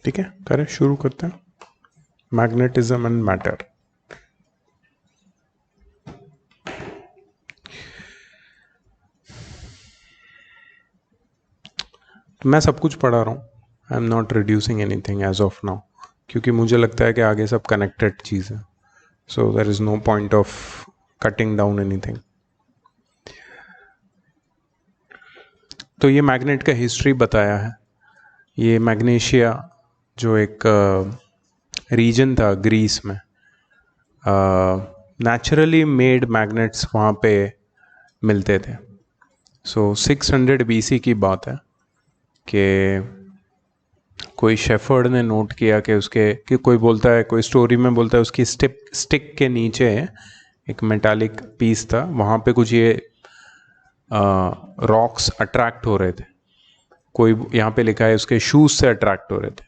ठीक है, करें, शुरू करते हैं। Magnetism and matter. मैं सब कुछ पढ़ा रहा हूँ, I am not reducing anything as of now, क्योंकि मुझे लगता है कि आगे सब कनेक्टेड चीज़ है, so there is no point of cutting down anything. तो ये मैग्नेट का हिस्ट्री बताया है। ये मैग्नेशिया जो एक रीजन था ग्रीस में, नेचुरली मेड मैग्नेट्स वहाँ पे मिलते थे। सो 600 BC की बात है कि कोई शेफर्ड ने नोट किया कि कोई बोलता है, कोई स्टोरी में बोलता है उसकी स्टिक के नीचे एक मेटालिक पीस था, वहाँ पे कुछ ये रॉक्स अट्रैक्ट हो रहे थे। कोई यहाँ पे लिखा है उसके शूज से अट्रैक्ट हो रहे थे।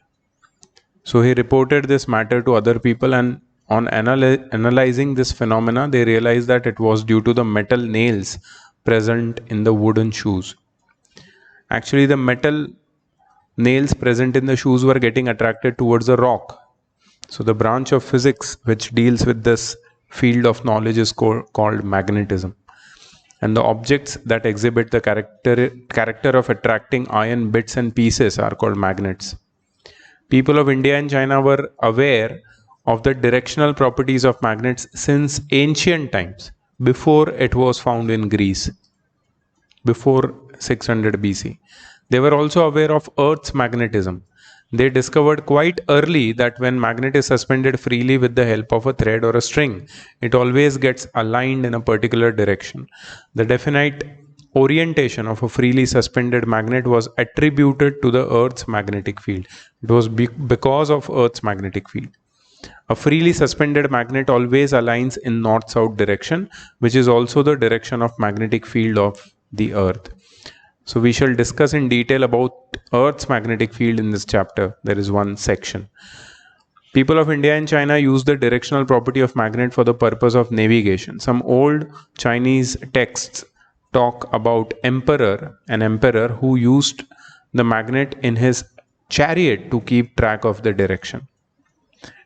So he reported this matter to other people and on analyzing this phenomena, they realized that it was due to the metal nails present in the wooden shoes. Actually, the metal nails present in the shoes were getting attracted towards a rock. So the branch of physics which deals with this field of knowledge is called magnetism. And the objects that exhibit the character of attracting iron bits and pieces are called magnets. People of India and China were aware of the directional properties of magnets since ancient times, before it was found in Greece, before 600 BC. They were also aware of Earth's magnetism. They discovered quite early that when magnet is suspended freely with the help of a thread or a string, it always gets aligned in a particular direction. The definite orientation of a freely suspended magnet was attributed to the Earth's magnetic field. It was because of Earth's magnetic field. A freely suspended magnet always aligns in north-south direction, which is also the direction of magnetic field of the Earth. So we shall discuss in detail about Earth's magnetic field in this chapter. There is one section. People of India and China use the directional property of magnet for the purpose of navigation. Some old Chinese texts talk about an emperor who used the magnet in his chariot to keep track of the direction.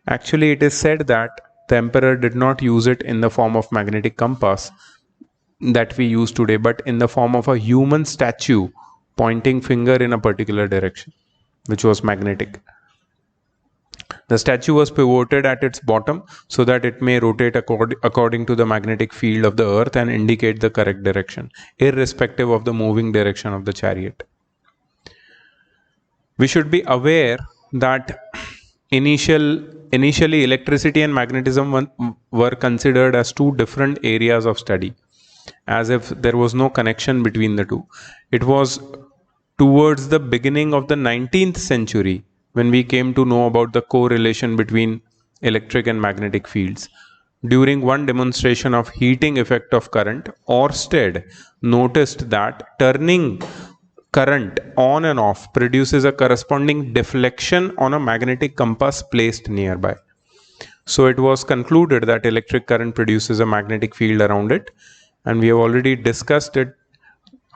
Actually, it is said that the emperor did not use it in the form of magnetic compass that we use today, but in the form of a human statue pointing finger in a particular direction, which was magnetic. The statue was pivoted at its bottom so that it may rotate according to the magnetic field of the earth and indicate the correct direction, irrespective of the moving direction of the chariot. We should be aware that initially electricity and magnetism were considered as two different areas of study, as if there was no connection between the two. It was towards the beginning of the 19th century when we came to know about the correlation between electric and magnetic fields. During one demonstration of heating effect of current, Ørsted noticed that turning current on and off produces a corresponding deflection on a magnetic compass placed nearby. So it was concluded that electric current produces a magnetic field around it, and we have already discussed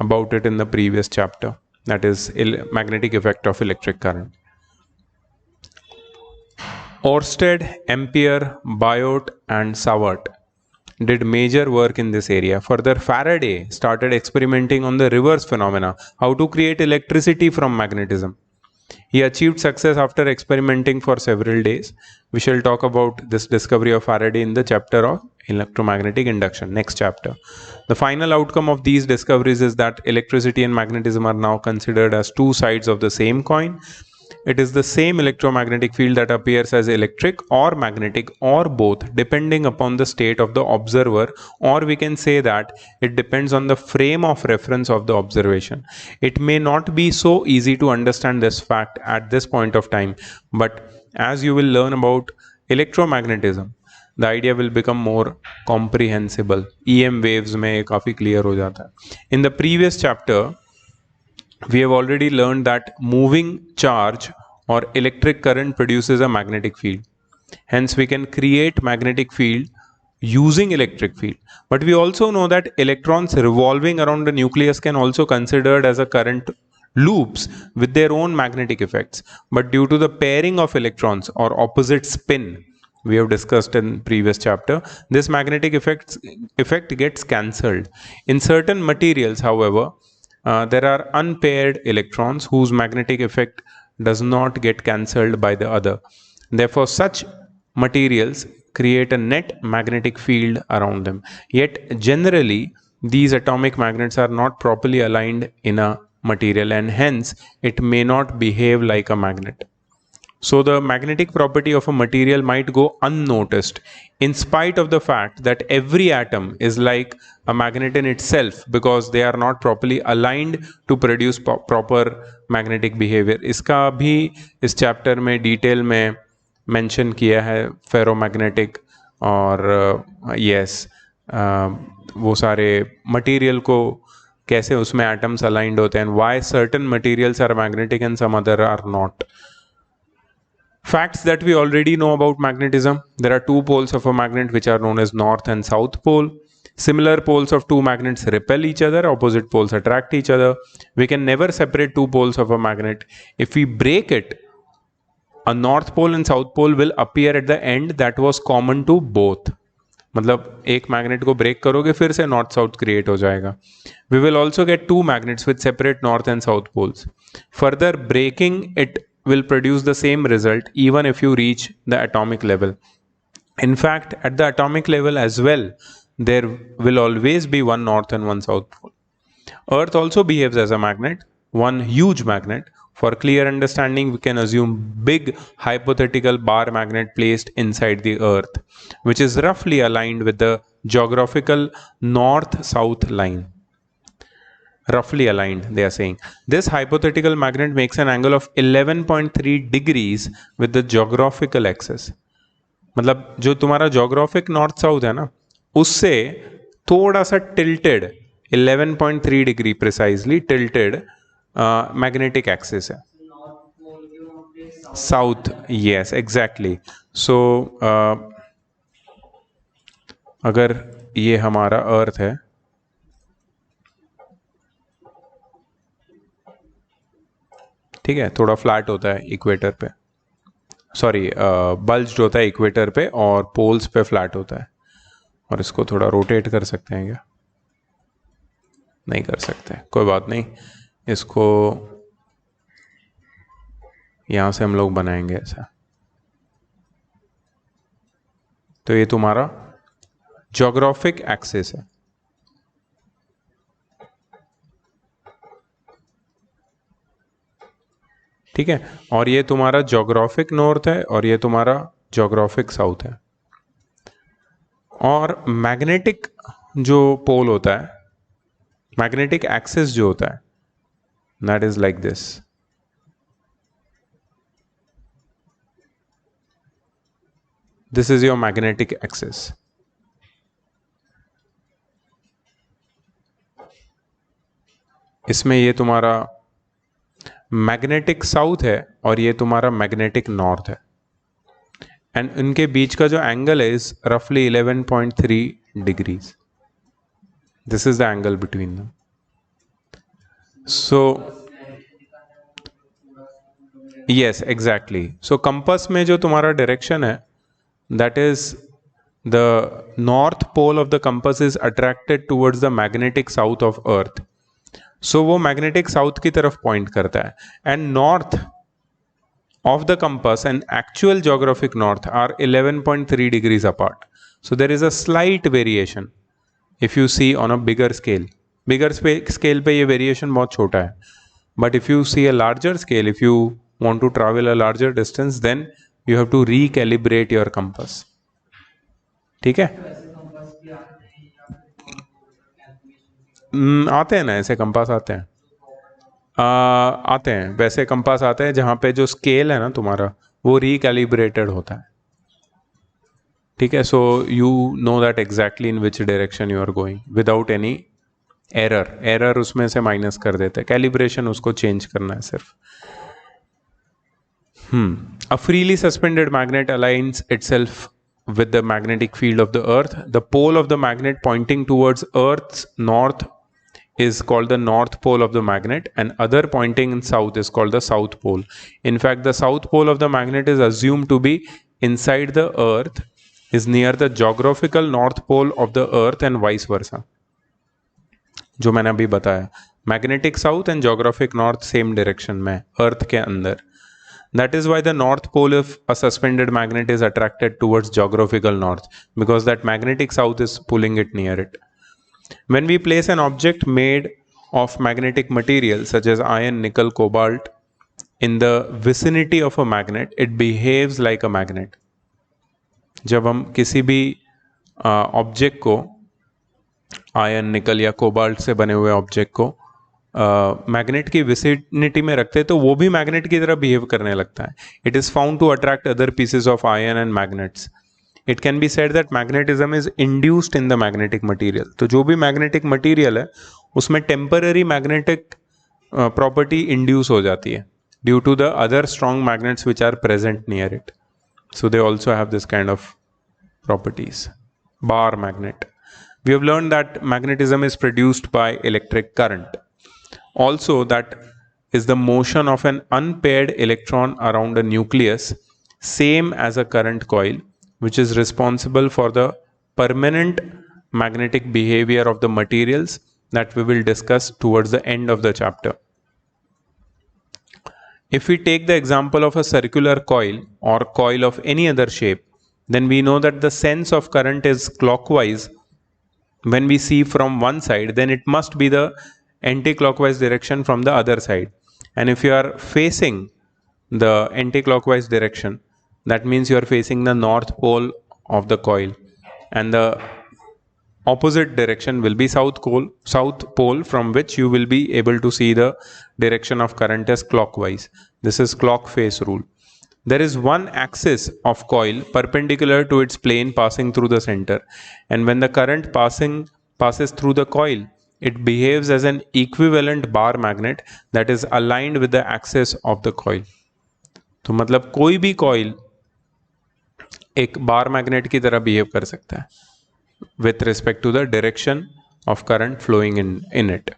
about it in the previous chapter, that is magnetic effect of electric current. Ørsted, Ampere, Biot and Savart did major work in this area. Further, Faraday started experimenting on the reverse phenomena, how to create electricity from magnetism. He achieved success after experimenting for several days. We shall talk about this discovery of Faraday in the chapter of electromagnetic induction, next chapter. The final outcome of these discoveries is that electricity and magnetism are now considered as two sides of the same coin. It is the same electromagnetic field that appears as electric or magnetic or both, depending upon the state of the observer, or we can say that it depends on the frame of reference of the observation. It may not be so easy to understand this fact at this point of time, but as you will learn about electromagnetism, the idea will become more comprehensible. EM waves में काफी clear हो जाता है. In the previous chapter, we have already learned that moving charge or electric current produces a magnetic field. Hence, we can create magnetic field using electric field. But we also know that electrons revolving around the nucleus can also considered as a current loops with their own magnetic effects, but due to the pairing of electrons or opposite spin we have discussed in previous chapter, this magnetic effect gets cancelled. In certain materials, however, there are unpaired electrons whose magnetic effect does not get cancelled by the other. Therefore, such materials create a net magnetic field around them. Yet generally these atomic magnets are not properly aligned in a material, and hence it may not behave like a magnet. So the magnetic property of a material might go unnoticed in spite of the fact that every atom is like a magnet in itself, because they are not properly aligned to produce proper magnetic behavior. इसका भी इस chapter में detail में mention किया है, ferromagnetic और yes वो सारे मटेरियल को कैसे उसमें एटम्स अलाइंड होते हैं, why certain materials are magnetic and some other are not. Facts that we already know about magnetism: there are two poles of a magnet which are known as north and south pole. Similar poles of two magnets repel each other, opposite poles attract each other. We can never separate two poles of a magnet. If we break it, a north pole and south pole will appear at the end that was common to both. मतलब एक magnet को break करोगे फिर से north south create हो जाएगा. We will also get two magnets with separate north and south poles. Further, breaking it will produce the same result even if you reach the atomic level. In fact, at the atomic level as well, there will always be one north and one south pole. Earth also behaves as a magnet, one huge magnet. For clear understanding, we can assume big hypothetical bar magnet placed inside the Earth, which is roughly aligned with the geographical north-south line. Roughly aligned, they are saying. This hypothetical magnet makes an angle of 11.3 degrees with the geographical axis. मतलब जो तुम्हारा geographic north south है ना, उससे थोड़ा सा tilted 11.3 degree precisely tilted magnetic axis है. South, yes, exactly. So अगर ये हमारा अर्थ है, ठीक है, थोड़ा फ्लैट होता है इक्वेटर पे, सॉरी बल्ज्ड होता है इक्वेटर पे और पोल्स पे फ्लैट होता है. और इसको थोड़ा रोटेट कर सकते हैं क्या? नहीं कर सकते, कोई बात नहीं. इसको यहां से हम लोग बनाएंगे ऐसा. तो ये तुम्हारा ज्योग्राफिक एक्सिस है. ठीक है, और ये तुम्हारा ज्योग्राफिक नॉर्थ है और ये तुम्हारा ज्योग्राफिक साउथ है. और मैग्नेटिक जो पोल होता है, मैग्नेटिक एक्सिस जो होता है, that is like this. This is your magnetic axis. इसमें ये तुम्हारा मैग्नेटिक साउथ है और ये तुम्हारा मैग्नेटिक नॉर्थ है, एंड इनके बीच का जो एंगल है इज रफली 11.3 degrees. This is the angle between them. So yes, exactly. So compass में जो तुम्हारा डायरेक्शन है, that is the north pole of the compass is attracted towards the magnetic south of earth. So वो magnetic south की तरफ point करता है, and north of the compass and actual geographic north are 11.3 degrees apart. So there is a slight variation if you see on a bigger scale. Bigger scale पे ये variation बहुत छोटा है, but if you see a larger scale, if you want to travel a larger distance, then you have to recalibrate your compass. ठीक है, आते हैं ना ऐसे कंपास आते हैं. आते हैं वैसे कंपास आते हैं जहाँ पे जो स्केल है ना तुम्हारा वो रिकैलिब्रेटेड होता है. ठीक है, so you know that exactly in which direction you are going without any error. Error उसमें से माइनस कर देते हैं, कैलिब्रेशन उसको चेंज करना है सिर्फ. A freely suspended magnet aligns itself with the magnetic field of the earth. The pole of the magnet pointing towards earth's north is called the north pole of the magnet and other pointing in south is called the south pole. In fact, the south pole of the magnet is assumed to be inside the earth, is near the geographical north pole of the earth and vice versa. जो मैंने अभी बताया, magnetic south and geographic north same direction में, अर्थ के अंदर. That is why the north pole of a suspended magnet is attracted towards geographical north, because that magnetic south is pulling it near it. When we place an object made of magnetic material such as iron, nickel, cobalt in the vicinity of a magnet, it behaves like a magnet. जब हम किसी भी object को iron, निकल या cobalt से बने हुए ऑब्जेक्ट को मैग्नेट की विसिनिटी में रखते हैं तो वो भी मैग्नेट की तरह बिहेव करने लगता है. It is found to attract other pieces of iron and magnets. It can be said that magnetism is induced in the magnetic material. तो जो भी मैग्नेटिक मटीरियल है उसमें टेम्पररी मैग्नेटिक प्रॉपर्टी इंड्यूस हो जाती है due to the other strong magnets which are present near it. So they also have this kind of properties. Bar magnet. We have learned that magnetism is produced by electric current. Also, that is the motion of an unpaired electron around a nucleus, same as a current coil, which is responsible for the permanent magnetic behavior of the materials that we will discuss towards the end of the chapter. If we take the example of a circular coil or coil of any other shape, then we know that the sense of current is clockwise. When we see from one side, then it must be the anti-clockwise direction from the other side. And if you are facing the anti-clockwise direction, that means you are facing the north pole of the coil, and the opposite direction will be south pole, from which you will be able to see the direction of current as clockwise. This is clock face rule. There is one axis of coil perpendicular to its plane passing through the center, and when the current passes through the coil, it behaves as an equivalent bar magnet that is aligned with the axis of the coil. तो मतलब कोई भी coil एक bar magnet की तरह behave कर सकता है with respect to the direction of current flowing in it.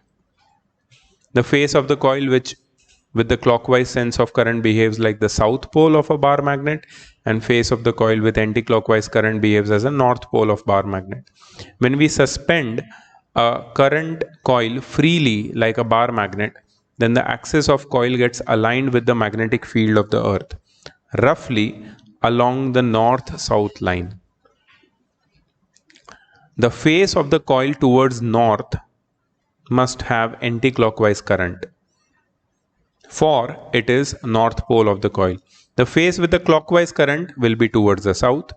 The face of the coil which with the clockwise sense of current behaves like the south pole of a bar magnet, and face of the coil with anti-clockwise current behaves as a north pole of bar magnet. When we suspend a current coil freely like a bar magnet, then the axis of coil gets aligned with the magnetic field of the earth, roughly along the north-south line. The face of the coil towards north must have anti-clockwise current, for it is north pole of the coil. The face with the clockwise current will be towards the south.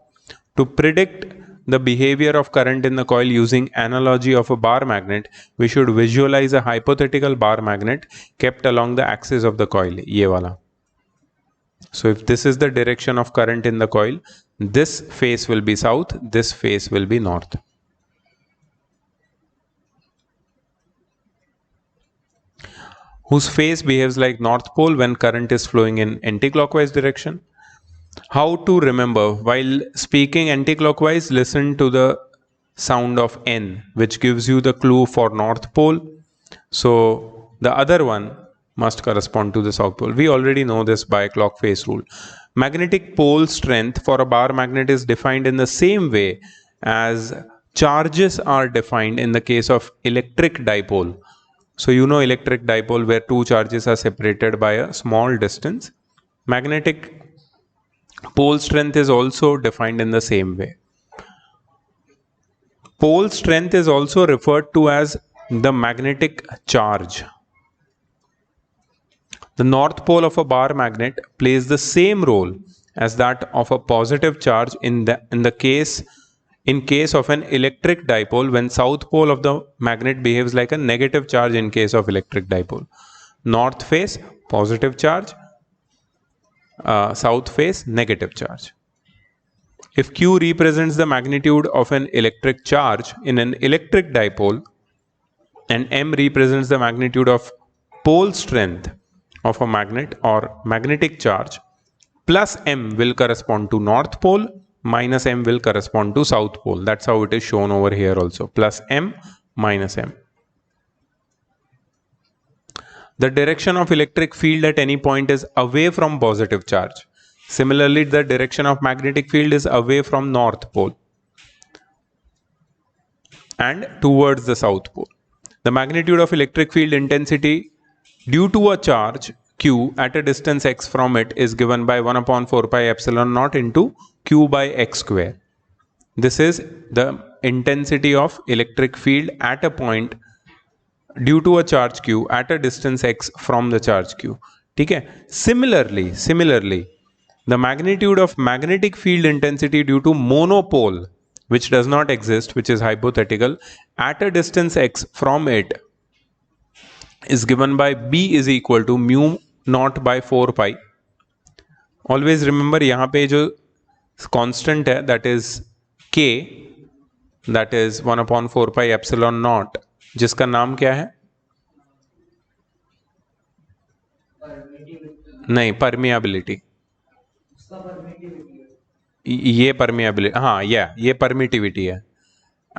To predict the behavior of current in the coil using analogy of a bar magnet, we should visualize a hypothetical bar magnet kept along the axis of the coil. ये वाला. So if this is the direction of current in the coil, this face will be south, this face will be north. Whose face behaves like north pole when current is flowing in anti-clockwise direction. How to remember? While speaking anti-clockwise, listen to the sound of N, which gives you the clue for north pole. So the other one must correspond to the south pole. We already know this by clock face rule. Magnetic pole strength for a bar magnet is defined in the same way as charges are defined in the case of electric dipole. So you know electric dipole where two charges are separated by a small distance. Magnetic pole strength is also defined in the same way. Pole strength is also referred to as the magnetic charge. The north pole of a bar magnet plays the same role as that of a positive charge in case of an electric dipole, when south pole of the magnet behaves like a negative charge in case of electric dipole. North face positive charge, south face negative charge. If Q represents the magnitude of an electric charge in an electric dipole and M represents the magnitude of pole strength of a magnet or magnetic charge, plus M will correspond to north pole, minus M will correspond to south pole. That's how it is shown over here also. Plus M minus M. The direction of electric field at any point is away from positive charge. Similarly, the direction of magnetic field is away from north pole and towards the south pole. The magnitude of electric field intensity due to a charge q at a distance x from it is given by 1 upon 4 pi epsilon naught into q by x square. This is the intensity of electric field at a point due to a charge q at a distance x from the charge q. ठीक है. Similarly, the magnitude of magnetic field intensity due to monopole, which does not exist, which is hypothetical, at a distance x from it is given by B is equal to mu naught by 4 pi. Always remember यहाँ पे जो constant है, that is k, that is 1 upon 4 pi epsilon naught, जिसका नाम क्या है? नहीं, permeability. ये परमियाबिलिटी, हाँ, ये परमिटिविटी है.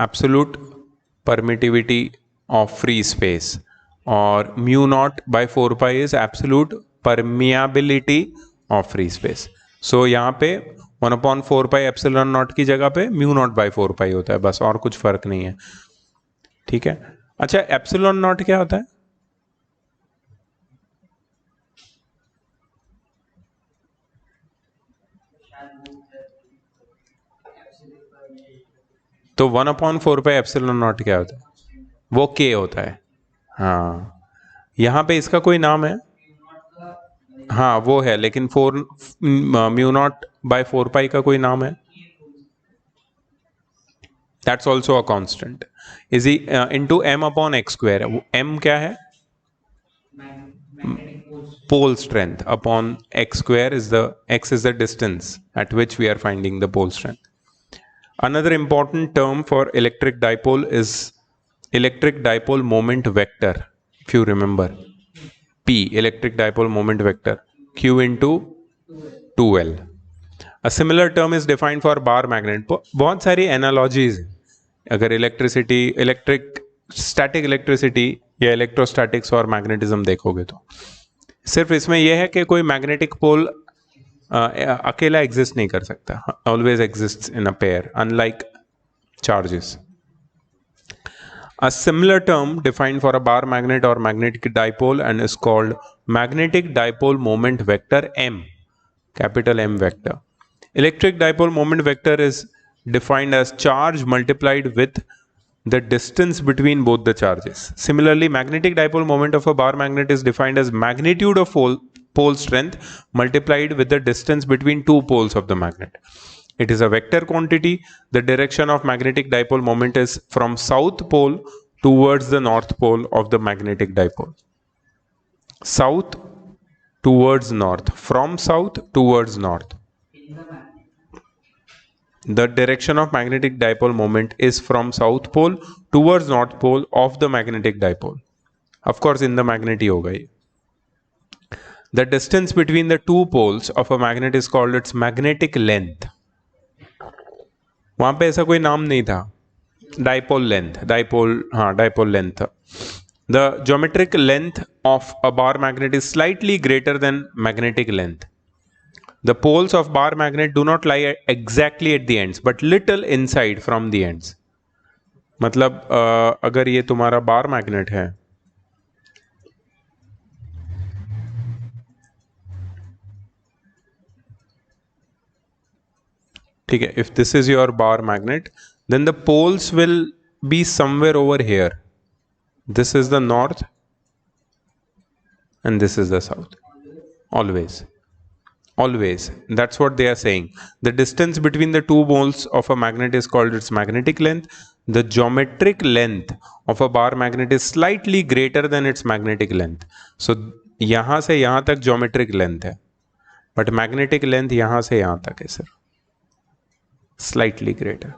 Absolute permittivity of free space, और mu naught by 4 pi is absolute permeability of free space. So यहाँ पे 1 अपॉन 4 पाई एप्सिलॉन नॉट की जगह पे म्यू नॉट बाय 4 पाई होता है, बस, और कुछ फर्क नहीं है. ठीक है. अच्छा, एप्सिलॉन नॉट क्या होता है? तो 1 अपॉन 4 पाई एप्सिलॉन नॉट क्या होता है? वो के होता है. हाँ, यहाँ पे इसका कोई नाम है? हाँ, वो है, लेकिन 4 म्यू नॉट बाय 4 पाई का कोई नाम है? That's also a constant. Is into m upon x square. m क्या है? Pole strength upon x square is the x is the distance at which we are finding the pole strength. Another important term for electric dipole is electric dipole moment vector. If you remember, P, electric dipole moment vector, Q into 2L. A similar term is defined for bar magnet. बहुत सारी analogies हैं. अगर static electricity या electrostatics और magnetism देखोगे तो सिर्फ इसमें यह है कि कोई मैग्नेटिक पोल अकेला एग्जिस्ट नहीं कर सकता. Always exist in a pair, unlike charges. A similar term defined for a bar magnet or magnetic dipole and is called magnetic dipole moment vector M, capital M vector. Electric dipole moment vector is defined as charge multiplied with the distance between both the charges. Similarly, magnetic dipole moment of a bar magnet is defined as magnitude of pole strength multiplied with the distance between two poles of the magnet. It is a vector quantity. The direction of magnetic dipole moment is from south pole towards the north pole of the magnetic dipole. South towards north, from south towards north. The direction of magnetic dipole moment is from south pole towards north pole of the magnetic dipole. Of course, in the magnet ही होगा ये. The distance between the two poles of a magnet is called its magnetic length. वहां पे ऐसा कोई नाम नहीं था. Dipole length, dipole length. The geometric length of a bar magnet is slightly greater than magnetic length. The poles of bar magnet do not lie exactly at the ends but little inside from the ends. मतलब अगर ये तुम्हारा bar magnet है, ठीक है, if this is your bar magnet, then the poles will be somewhere over here. This is the north and this is the south. Always. That's what they are saying. The distance between the two poles of a magnet is called its magnetic length. The geometric length of a bar magnet is slightly greater than its magnetic length. So यहां से यहां तक geometric length है, but magnetic length यहां से यहां तक है सिर्फ, slightly greater.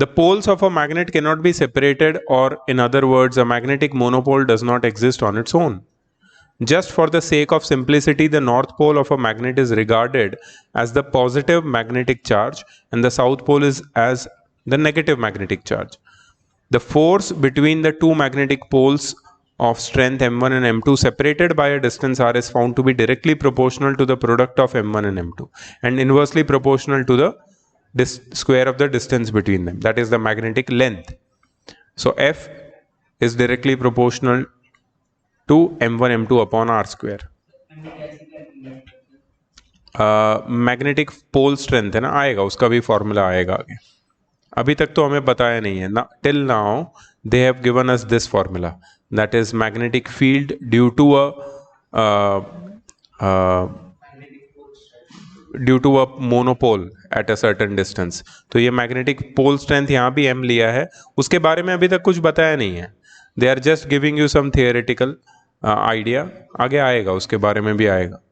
The poles of a magnet cannot be separated, or in other words, a magnetic monopole does not exist on its own. Just for the sake of simplicity, the north pole of a magnet is regarded as the positive magnetic charge and the south pole is as the negative magnetic charge. The force between the two magnetic poles of strength m1 and m2 separated by a distance r is found to be directly proportional to the product of m1 and m2 and inversely proportional to the square of the distance between them, that is the magnetic length. So F is directly proportional to m1 m2 upon r square. Magnetic pole strength है ना, आएगा उसका भी formula आएगा आगे, अभी तक तो हमें बताया नहीं है ना. Till now they have given us this formula, that is magnetic field due to a monopole at a certain distance. तो ये मैग्नेटिक पोल स्ट्रेंथ यहाँ भी m लिया है, उसके बारे में अभी तक कुछ बताया नहीं है. They are just giving you some theoretical idea, आगे आएगा उसके बारे में भी आएगा.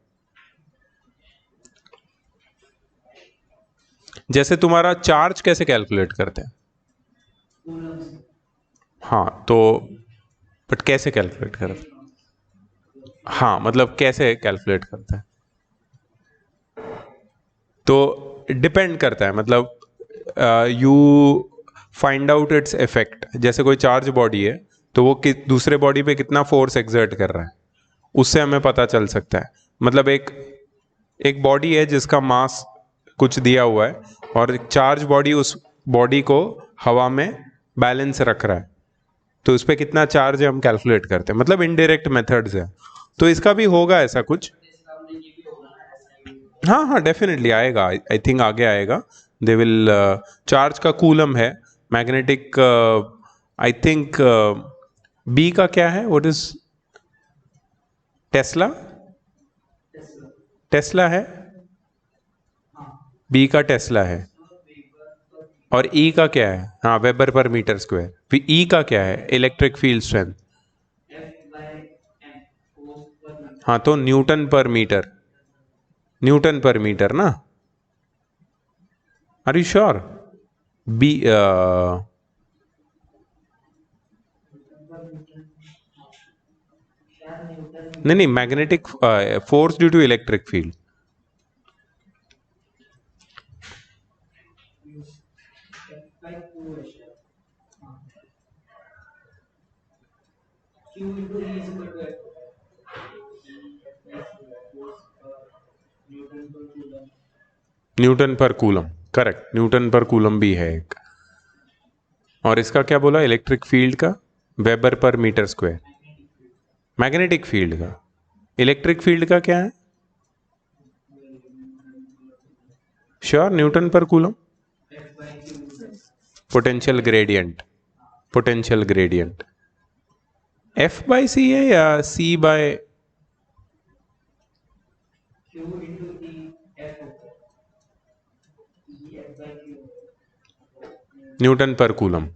जैसे तुम्हारा चार्ज कैसे कैलकुलेट करते हैं? हाँ तो बट कैसे कैलकुलेट करते हैं? हाँ मतलब कैसे कैलकुलेट करते हैं? तो डिपेंड करता है, मतलब you find out its effect. जैसे कोई चार्ज बॉडी है तो वो दूसरे बॉडी पे कितना फोर्स एक्सर्ट कर रहा है, उससे हमें पता चल सकता है. मतलब एक बॉडी है जिसका मास कुछ दिया हुआ है और चार्ज बॉडी उस बॉडी को हवा में बैलेंस रख रहा है, तो उस पर कितना चार्ज है हम कैलकुलेट करते हैं. मतलब इनडायरेक्ट मेथड्स है, तो इसका भी होगा ऐसा कुछ. हाँ हाँ डेफिनेटली आएगा, आई थिंक आगे आएगा. दे विल चार्ज का कूलम है, मैग्नेटिक आई थिंक बी का क्या है, व्हाट इज टेस्ला? टेस्ला है, बी का टेस्ला है. और ई का क्या है? हाँ वेबर पर मीटर स्क्वायर. फिर ई का क्या है? Electric field strength. हाँ तो न्यूटन पर मीटर, न्यूटन पर मीटर ना. Are you sure? बी नहीं, magnetic force due to electric field. Newton पर कूलम, करेक्ट, न्यूटन पर कूलम भी है एक. और इसका क्या बोला इलेक्ट्रिक फील्ड का? वेबर पर मीटर स्क्वायर. मैग्नेटिक फील्ड का, इलेक्ट्रिक फील्ड का क्या है? श्योर, न्यूटन पर coulomb. Potential gradient, potential gradient F by C है या सी बाय? न्यूटन पर कूलम.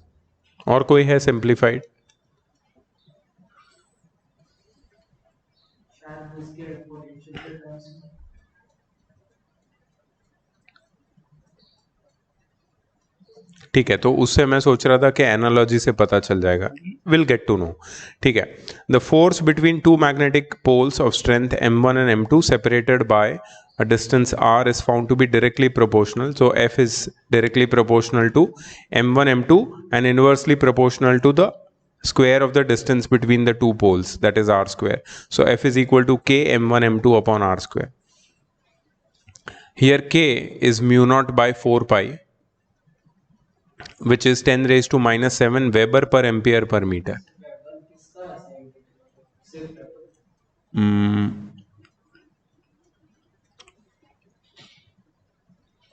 और कोई है सिंप्लीफाइड? ठीक है, तो उससे मैं सोच रहा था कि एनालॉजी से पता चल जाएगा. Will get to know. ठीक है. The force between two magnetic poles of strength m1 and m2 separated by a distance r is found to be directly proportional. So F is directly proportional to m1 m2 and inversely proportional to the square of the distance between the two poles, that is r square. So F is equal to k m1 m2 upon r square. Here k is mu naught by 4 pi, which is 10 raised to minus 7 Weber per ampere per meter.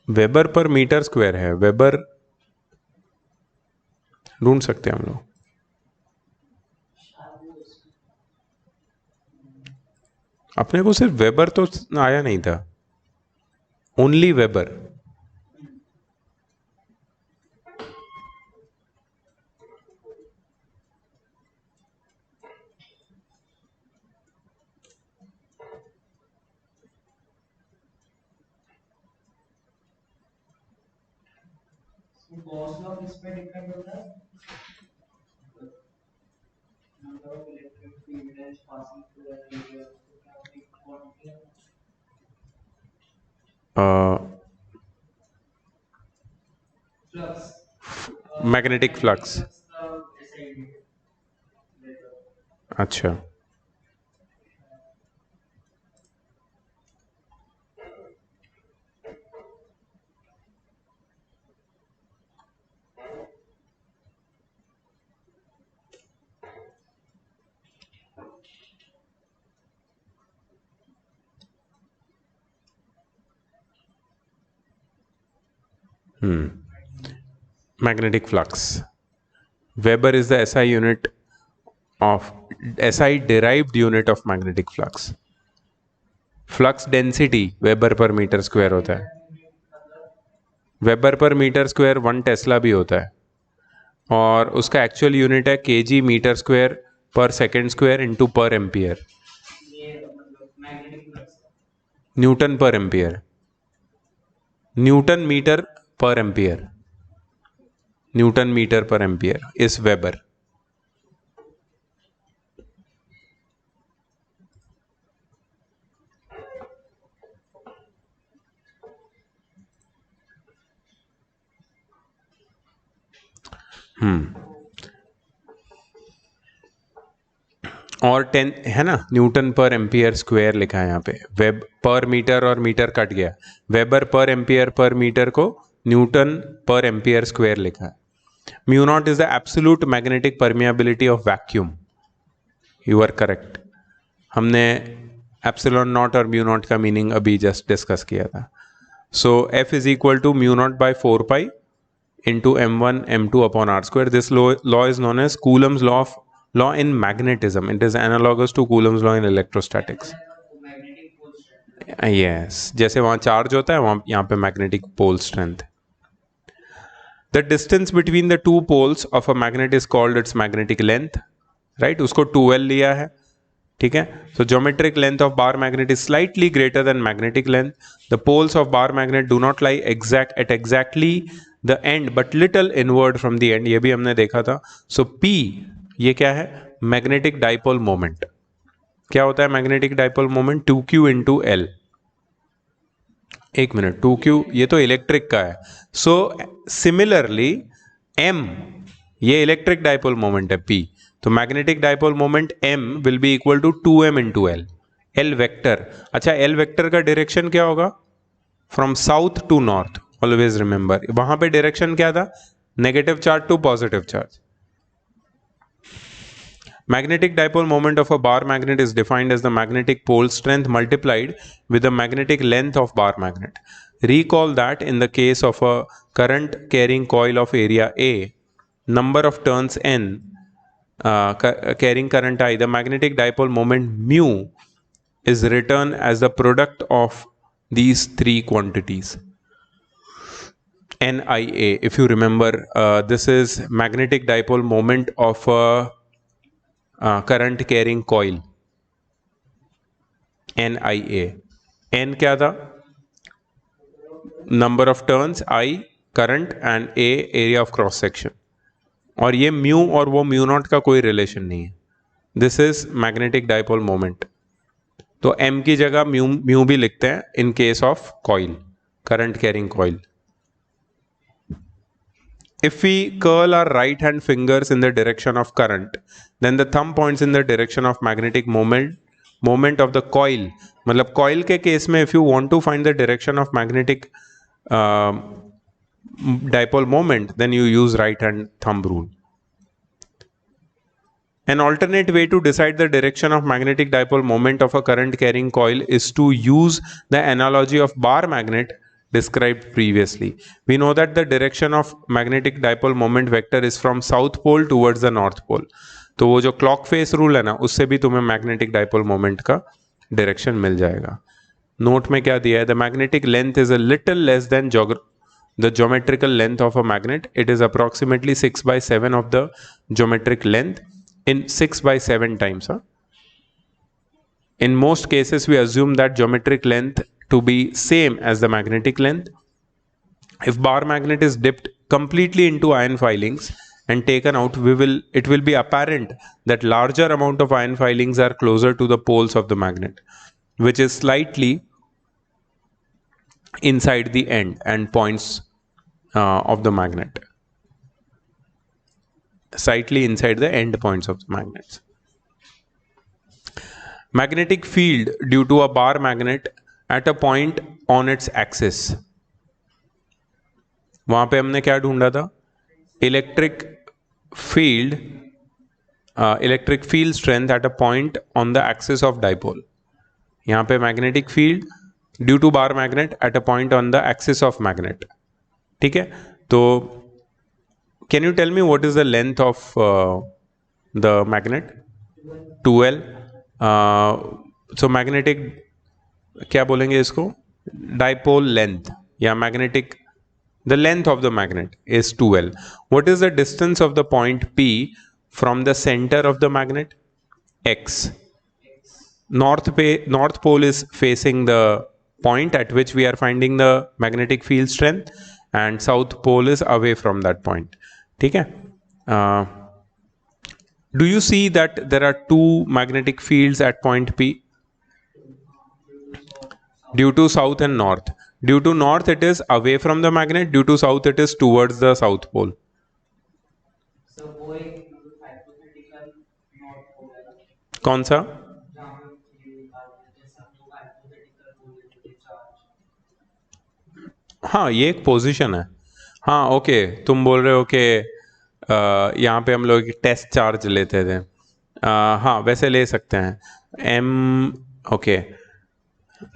Weber पर metre square है, weber ढूंढ सकते हैं हम लोग. अपने को सिर्फ वेबर तो आया नहीं था, ओनली वेबर. गॉस लॉ किस पे डिपेंड होता है? Number of electric field is passing through the area. Magnetic flux. अच्छा, magnetic flux. Weber is the SI unit of SI derived unit of magnetic flux. Flux density weber पर metre square होता है. Weber पर metre square 1 Tesla भी होता है, और उसका एक्चुअल यूनिट है केजी मीटर स्क्वायर पर सेकेंड स्क्वायर इंटू पर एम्पियर. ये मतलब मैग्नेटिक फ्लक्स न्यूटन पर एम्पियर, न्यूटन मीटर पर एम्पियर, न्यूटन मीटर पर एम्पियर इज वेबर. और 10 है ना, न्यूटन पर एम्पियर स्क्वायर लिखा है यहाँ पे. वेब पर मीटर और मीटर कट गया, वेबर पर एम्पियर पर मीटर को न्यूटन पर एम्पियर स्क्वायर लिखा है. Mu naught is the absolute magnetic permeability of vacuum. You are correct. हमने एप्सिलॉन नॉट और म्यू नॉट का मीनिंग अभी जस्ट डिस्कस किया था. So F is equal to mu naught by 4 pi into m1 m2 upon r square. This law is known as Coulomb's law in magnetism. It is analogous to Coulomb's law in electrostatics. Magnetic pole strength. Yes, जैसे वहाँ charge होता है वहाँ यहाँ पे magnetic pole strength. The distance between the two poles of a magnet is called its magnetic length. Right? उसको 2L लिया है. ठीक है. So geometric length of bar magnet is slightly greater than magnetic length. The poles of bar magnet do not lie at exactly the end but little inward from the end. ये भी हमने देखा था. So P ये क्या है? Magnetic dipole moment. क्या होता है magnetic dipole moment? 2Q into L. एक मिनट, 2Q ये तो इलेक्ट्रिक का है. So similarly M ये इलेक्ट्रिक डाइपोल मोमेंट है P. तो मैग्नेटिक डाइपोल मोमेंट M will be equal to 2M into L. L vector. अच्छा, L वेक्टर का डायरेक्शन क्या होगा? From south to north. Always remember, वहां पे डायरेक्शन क्या था? Negative charge to positive charge. Magnetic dipole moment of a bar magnet is defined as the magnetic pole strength multiplied with the magnetic length of bar magnet. Recall that in the case of a current carrying coil of area A, number of turns n carrying current I, the magnetic dipole moment mu is written as the product of these three quantities. NIA, if you remember, this is magnetic dipole moment of a current carrying coil. NIA. N क्या था? Number of turns, I current, and A area of cross section. और ये mu और वो mu naught का कोई relation नहीं है. This is magnetic dipole moment. तो M की जगह म्यू भी लिखते हैं in case of coil, current carrying coil. If we curl our right hand fingers in the direction of current, then the thumb points in the direction of magnetic moment of the coil. मतलब coil के case में if you want to find the direction of magnetic dipole moment, then you use right hand thumb rule. An alternate way to decide the direction of magnetic dipole moment of a current carrying coil is to use the analogy of bar magnet described previously. We know that the direction of magnetic dipole moment vector is from south pole towards the north pole. तो वो जो clock face rule है ना, उससे भी तुम्हें magnetic dipole moment का direction मिल जाएगा. नोट में क्या दिया है? The magnetic length is a little less than the geometrical length of a magnet. It is approximately 6/7 of the geometric length in 6/7 times. In most cases, we assume that geometric length to be same as the magnetic length. If bar magnet is dipped completely into iron filings and taken out, it will be apparent that larger amount of iron filings are closer to the poles of the magnet, which is slightly inside the end points of the magnet. Slightly inside the end points of the magnets. magnetic field due to a bar magnet at a point on its axis. वहां पे हमने क्या ढूंढा था? Electric field strength at a point on the axis of dipole. यहाँ पे magnetic field due to bar magnet at a point on the axis of magnet. ठीक है, तो can you tell me what is the length of the magnet? 2L. So magnetic क्या बोलेंगे इसको? Dipole length या magnetic, the length of the magnet is 2L. What is the distance of the point P from the center of the magnet? X. North pole is facing the point at which we are finding the magnetic field strength, and south pole is away from that point. ठीक है? Do you see that there are two magnetic fields at point P? Due to south and north. Due to north it is away from the magnet, due to south it is towards the south pole. So वो एक hypothetical north pole है ना, कौन सा? जहाँ पे ये जैसा वो hypothetical pole है charge. हाँ, ये एक पोजीशन है. हाँ ओके, तुम बोल रहे हो कि यहाँ पे हम लोग टेस्ट चार्ज लेते थे. हाँ वैसे ले सकते हैं. एम ओके,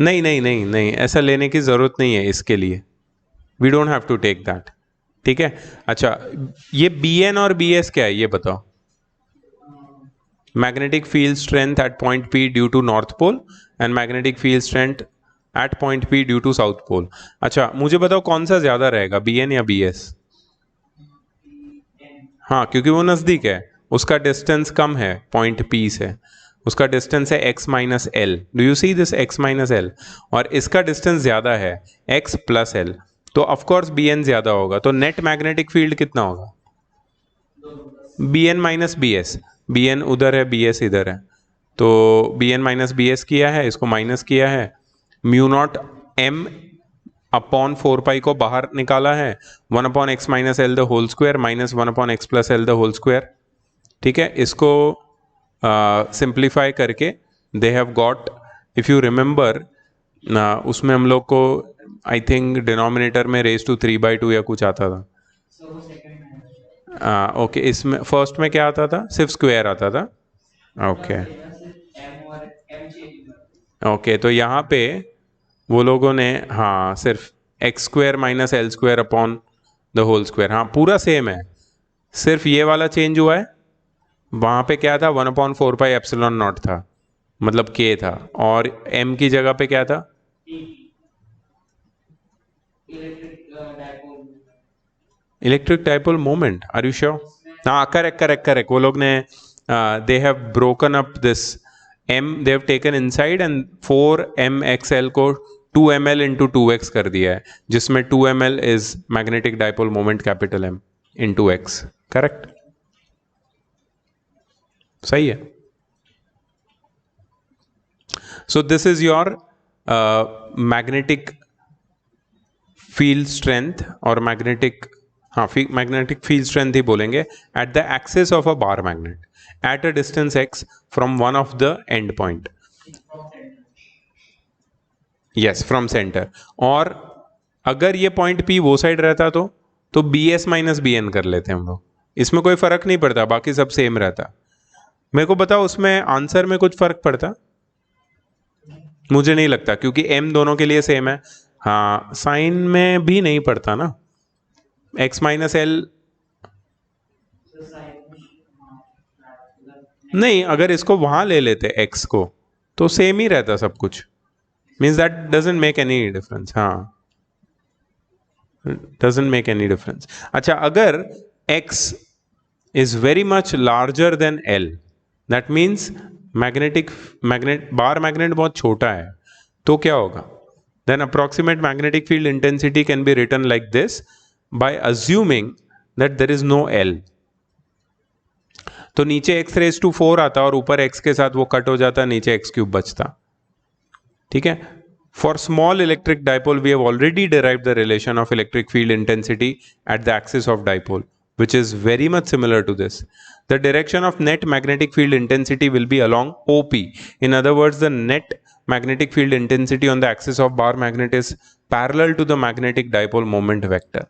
नहीं नहीं नहीं नहीं, ऐसा लेने की ज़रूरत नहीं है इसके लिए. We don't have to take that. ठीक है. अच्छा, ये BN और BS क्या है ये बताओ? Magnetic field strength at point P due to north pole and magnetic field strength at point P due to south pole. अच्छा मुझे बताओ कौन सा ज़्यादा रहेगा, BN या BS? हाँ, क्योंकि वो नज़दीक है, उसका डिस्टेंस कम है पॉइंट P से. उसका डिस्टेंस है x minus L. Do you see this x minus L? और इसका डिस्टेंस ज़्यादा है x प्लस एल, तो ऑफकोर्स BN ज़्यादा होगा. तो नेट मैग्नेटिक फील्ड कितना होगा? BN minus BS. BN उधर है, BS इधर है, तो BN माइनस BS किया है, इसको माइनस किया है. Mu naught M upon 4 pi को बाहर निकाला है. 1 upon x minus L the whole square minus 1 upon x plus L the whole square. ठीक है, इसको सिंप्लीफाई करके they have got, if you remember, उसमें हम लोग को आई थिंक डिनोमिनेटर में रेज टू 3/2 या कुछ आता था. So वो second में है. ओके, इसमें फर्स्ट में क्या आता था? सिर्फ स्क्वायर आता था. ओके M और M change ओके, तो यहाँ पे वो लोगों ने हाँ सिर्फ x square minus L square upon the whole square, हाँ पूरा सेम है, सिर्फ ये वाला चेंज हुआ है. वहाँ पे क्या था? 1/4 पाई एप्सिलॉन नॉट था, मतलब के था, और M की जगह पे क्या था? Electric dipole moment. Are you sure? हाँ करेक्ट करेक्ट करेक्ट. वो लोग ने they have broken up this M, they have taken inside and 4mxl को 2ml इंटू 2x कर दिया है, जिसमें 2ml is magnetic dipole moment capital M into x. Correct, सही है. So this is your magnetic field strength, और magnetic field strength ही बोलेंगे eight the axis of a bar magnet at a distance x from one of the end point. Yes, from centre. और अगर ये point P वो side रहता तो BS minus BN कर लेते हम लोग. इसमें कोई फर्क नहीं पड़ता, बाकी सब सेम रहता. मेरे को बताओ उसमें आंसर में कुछ फर्क पड़ता? मुझे नहीं लगता, क्योंकि M दोनों के लिए सेम है. हाँ, साइन में भी नहीं पड़ता ना. x माइनस एल नहीं, अगर इसको वहां ले लेते x को तो सेम ही रहता सब कुछ. Means that doesn't make any difference. हाँ, डजंट मेक एनी डिफरेंस. अच्छा, अगर x is very much larger than L, that means bar magnet बहुत छोटा है, तो क्या होगा? Then approximate magnetic field intensity can be written like this by assuming that there is no L. तो नीचे x⁴ आता और ऊपर x के साथ वो कट हो जाता, नीचे x³ बचता. ठीक है. For small electric dipole we have already derived the relation of electric field intensity at the axis of dipole. which is very much similar to this. The direction of net magnetic field intensity will be along OP. In other words, the net magnetic field intensity on the axis of bar magnet is parallel to the magnetic dipole moment vector.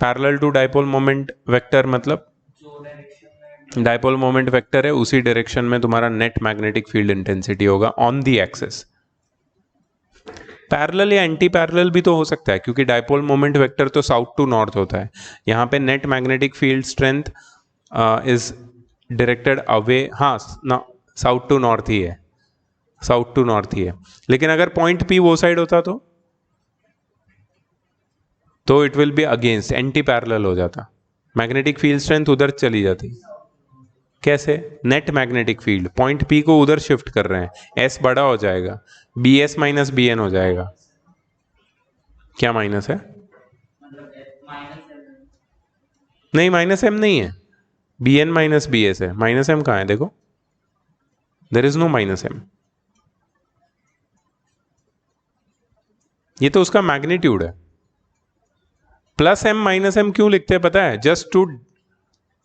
Parallel to dipole moment vector मतलब जो direction में dipole moment vector है उसी direction में तुम्हारा net magnetic field intensity होगा on the axis. Parallel या anti parallel भी तो हो सकता है क्योंकि डाइपोल मोमेंट वेक्टर तो साउथ टू नॉर्थ होता है. यहाँ पे net magnetic field strength is directed away. हाँ ना, साउथ टू नॉर्थ ही है, साउथ टू नॉर्थ ही है. लेकिन अगर पॉइंट पी वो साइड होता तो it will be against, anti parallel हो जाता. मैग्नेटिक फील्ड स्ट्रेंथ उधर चली जाती. कैसे? Net magnetic field point P को उधर शिफ्ट कर रहे हैं, एस बड़ा हो जाएगा, B S minus B N हो जाएगा. क्या माइनस है? मतलब माइनस है नहीं, माइनस एम नहीं है, B N minus B S है. माइनस एम कहाँ है? देखो, there is no minus M. ये तो उसका मैग्नीट्यूड है. प्लस एम माइनस एम क्यों लिखते हैं पता है? Just to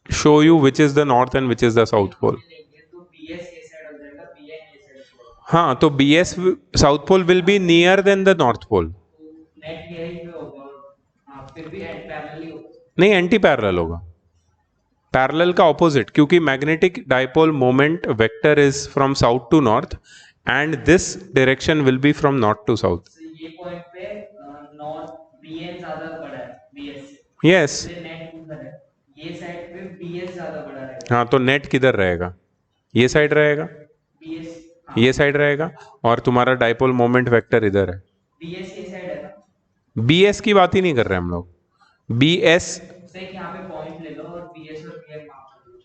show you which is the north end which is the south pole. तो बीएस ये साइड हो जाएगा, बीएन ये साइड होगा. हाँ, तो B S south pole will be near than the north pole. तो नेट यही पे होगा. हाँ, फिर भी पैरेलल ही होगा. नहीं, एंटी पैरेलल होगा. पैरेलल का ऑपोजिट, क्योंकि magnetic dipole moment vector is from south to north and this direction will be from north to south. तो ये पॉइंट पे नॉर्थ बीएन ज्यादा बड़ा है बीएस से. यस. इसलिए नेट उधर है. ये साइड पे बीएस ज्यादा बड़ा रहेगा. हाँ, तो नेट किधर रहेगा? ये साइड रहेगा, बीएस. ये साइड रहेगा, और तुम्हारा डाइपोल मोमेंट वेक्टर इधर है. बीएस ये साइड है ना. बी एस की बात ही नहीं कर रहे हम लोग. बी एस से यहाँ पे पॉइंट ले लो और बीएस और बीएन मार्क कर लो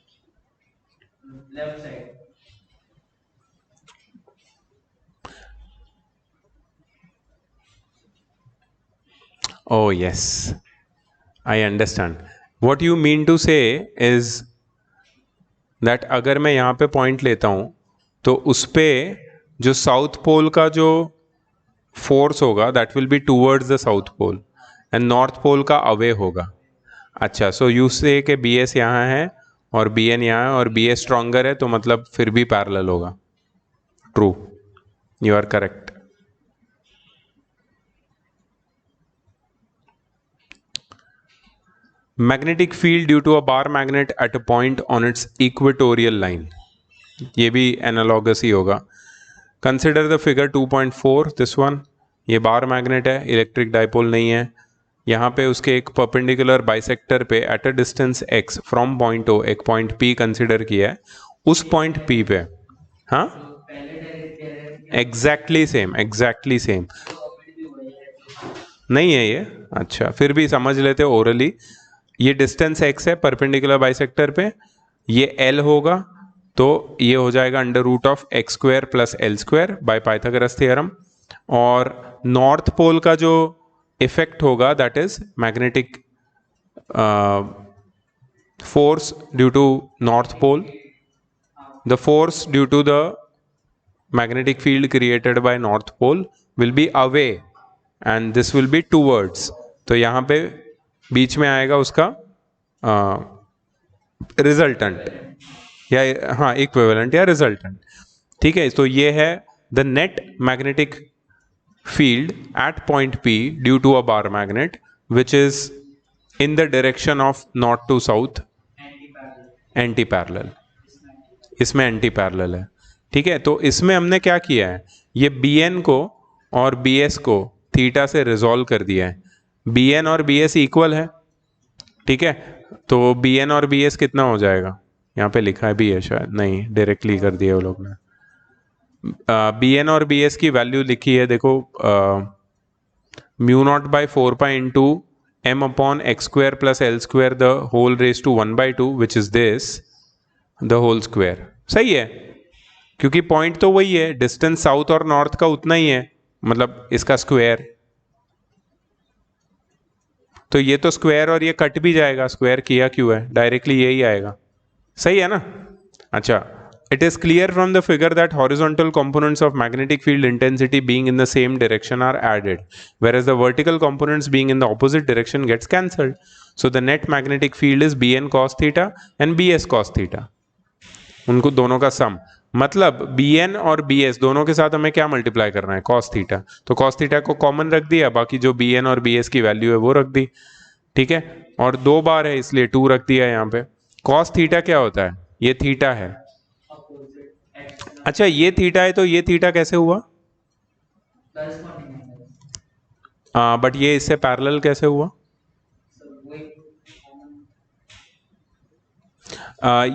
left side. Oh, yes. I understand. What you mean to say is that अगर मैं यहाँ पे पॉइंट लेता हूँ तो उस पे जो साउथ पोल का जो फोर्स होगा that will be towards the south pole and north pole का अवे होगा. अच्छा, सो यू से कि बी एस यहाँ है और बी एन यहाँ है और बी एस स्ट्रॉन्गर है, तो मतलब फिर भी पैरेलल होगा. True, you are correct. Magnetic field due to a bar magnet at a point on its equatorial line. ये भी एनालॉगस ही होगा. Consider the figure 2.4, this one. ये बार मैग्नेट है, इलेक्ट्रिक डाइपोल नहीं है. यहाँ पे उसके एक परपेंडिकुलर बाइसेक्टर पे at a distance x from point O एक पॉइंट P कंसिडर किया है. उस पॉइंट P पे, हाँ, पहले direct exactly same, exactly same नहीं है ये. अच्छा, फिर भी समझ लेते ओरली. ये डिस्टेंस x है परपेंडिकुलर बाइसेक्टर पे, ये l होगा, तो ये हो जाएगा under root of x square plus l square by Pythagoras theorem. और नॉर्थ पोल का जो इफेक्ट होगा that is magnetic force due to north pole. The force due to the magnetic field created by north pole will be away and this will be towards. तो यहाँ पे बीच में आएगा उसका रिजल्टेंट या हाँ इक्विवेलेंट या रिजल्टेंट. ठीक है, तो ये है the net magnetic field at point P due to a bar magnet which is in the direction of north to south, anti parallel. इसमें एंटी पैरेलल है. ठीक है, तो इसमें हमने क्या किया है, ये Bn को और Bs को थीटा से रिजॉल्व कर दिया है. Bn और Bs इक्वल है. ठीक है, तो Bn और Bs कितना हो जाएगा? यहाँ पे लिखा है भी है शायद, नहीं डायरेक्टली कर दिया वो लोग ने. Bn और Bs की वैल्यू लिखी है, देखो, mu naught by 4 into m upon x square plus l square the whole raise to 1/2 which is this the whole square. सही है, क्योंकि पॉइंट तो वही है, डिस्टेंस साउथ और नॉर्थ का उतना ही है, मतलब इसका स्क्वायर. तो ये तो स्क्वायर और ये कट भी जाएगा, स्क्वायर किया क्यों है, डायरेक्टली यही आएगा. सही है ना. अच्छा, It is clear from the figure that horizontal components of magnetic field intensity being in the same direction are added, whereas the vertical components being in the opposite direction gets cancelled. So the net magnetic field is Bn cos theta and Bs cos theta. उनको दोनों का सम, मतलब Bn और Bs दोनों के साथ हमें क्या मल्टीप्लाई करना है, cos थीटा. तो cos थीटा को कॉमन रख दिया, बाकी जो Bn और Bs की वैल्यू है वो रख दी. ठीक है, और 2 बार है इसलिए 2 रख दिया यहाँ पे. cos थीटा क्या होता है, ये थीटा है. अच्छा ये थीटा है तो ये थीटा कैसे हुआ, बट ये इससे पैरेलल कैसे हुआ.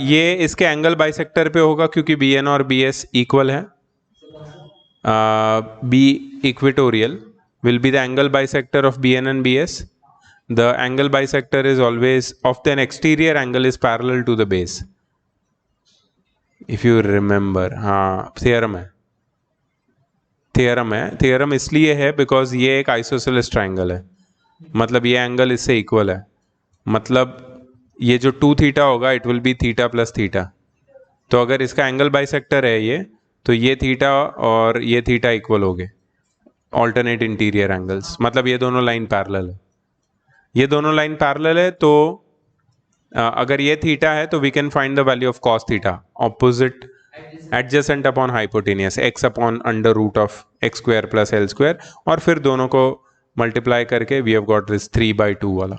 ये इसके एंगल बाइसेक्टर पे होगा क्योंकि बी एन और बी एस इक्वल है. B equatorial will be the angle bisector of Bn and Bs. The angle bisector is always of the exterior angle is parallel to the base. If you remember, हाँ theorem है, theorem इसलिए है because ये एक isosceles triangle है, मतलब ये angle इससे इक्वल है, मतलब ये जो 2 थीटा होगा it will be theta plus theta. तो अगर इसका एंगल बाइसेक्टर है ये, तो ये थीटा और ये थीटा इक्वल हो गए, ऑल्टरनेट इंटीरियर एंगल्स, मतलब ये दोनों लाइन पैरेलल है. ये दोनों लाइन पैरेलल है तो अगर ये थीटा है तो we can find the value of cos theta, opposite adjacent upon hypotenuse, x upon under root of x square plus l square, और फिर दोनों को मल्टीप्लाई करके वी हैव गॉट दिस 3/2 वाला.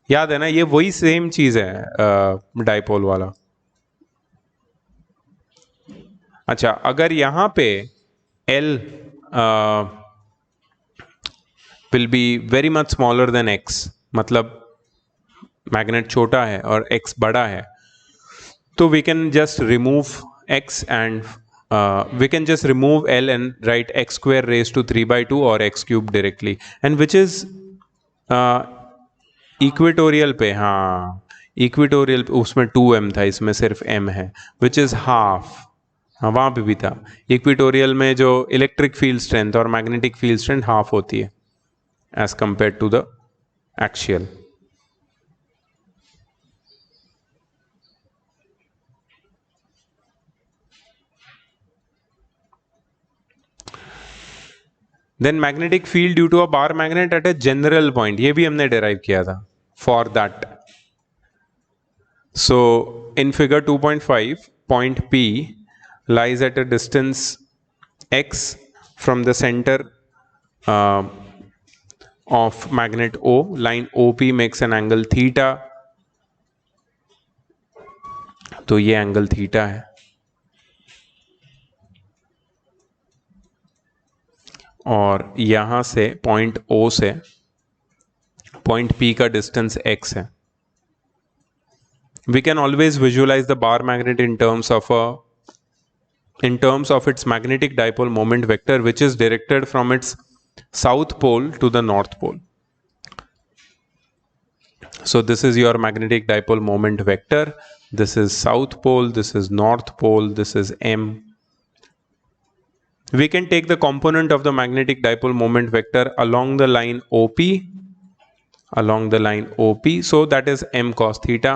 याद है ना, ये वही सेम चीज है डाइपोल वाला. अच्छा, अगर यहां पे L will be very much smaller than x, मतलब मैग्नेट छोटा है और x बड़ा है, तो we can just remove x and we can just remove L and write x square raised to 3/2 or x cube directly, and which is equatorial पे. हाँ equatorial पे उसमें 2m था, इसमें सिर्फ m है, विच इज हाफ. हाँ वहाँ पे भी था. इक्वेटोरियल में जो इलेक्ट्रिक फील्ड स्ट्रेंथ और मैग्नेटिक फील्ड स्ट्रेंथ हाफ होती है as compare to the axial. Then magnetic field due to a bar magnet at a general point, ये भी हमने डेराइव किया था for that. So in figure 2.5 point P lies at a distance x from the center of magnet O. Line OP makes an angle theta. तो ये angle theta है, और यहां से पॉइंट O से पॉइंट P का डिस्टेंस x है. We can always visualize the bar magnet in terms of its magnetic dipole moment vector, which is directed from its south pole to the north pole. So this is your magnetic dipole moment vector. This is south pole, this is north pole, this is M. We can take the component of the magnetic dipole moment vector along the line OP, so that is M cos theta.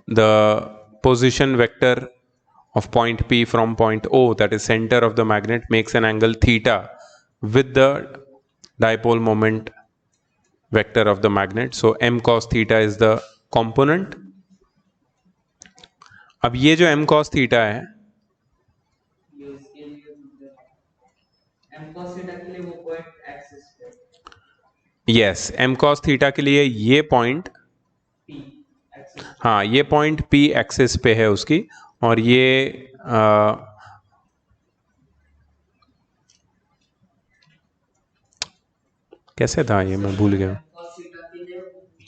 The position vector of point P from point O, that is center of the magnet, makes an angle theta with the dipole moment vector of the magnet. So M cos theta is the component. अब ये जो M cos theta है, M cos theta के लिए वो point axis पे, yes M cos theta के लिए ये पॉइंट P एक्सिस, हाँ ये पॉइंट P एक्सिस पे है उसकी, और ये कैसे था ये मैं भूल गया. cos theta के लिए वो P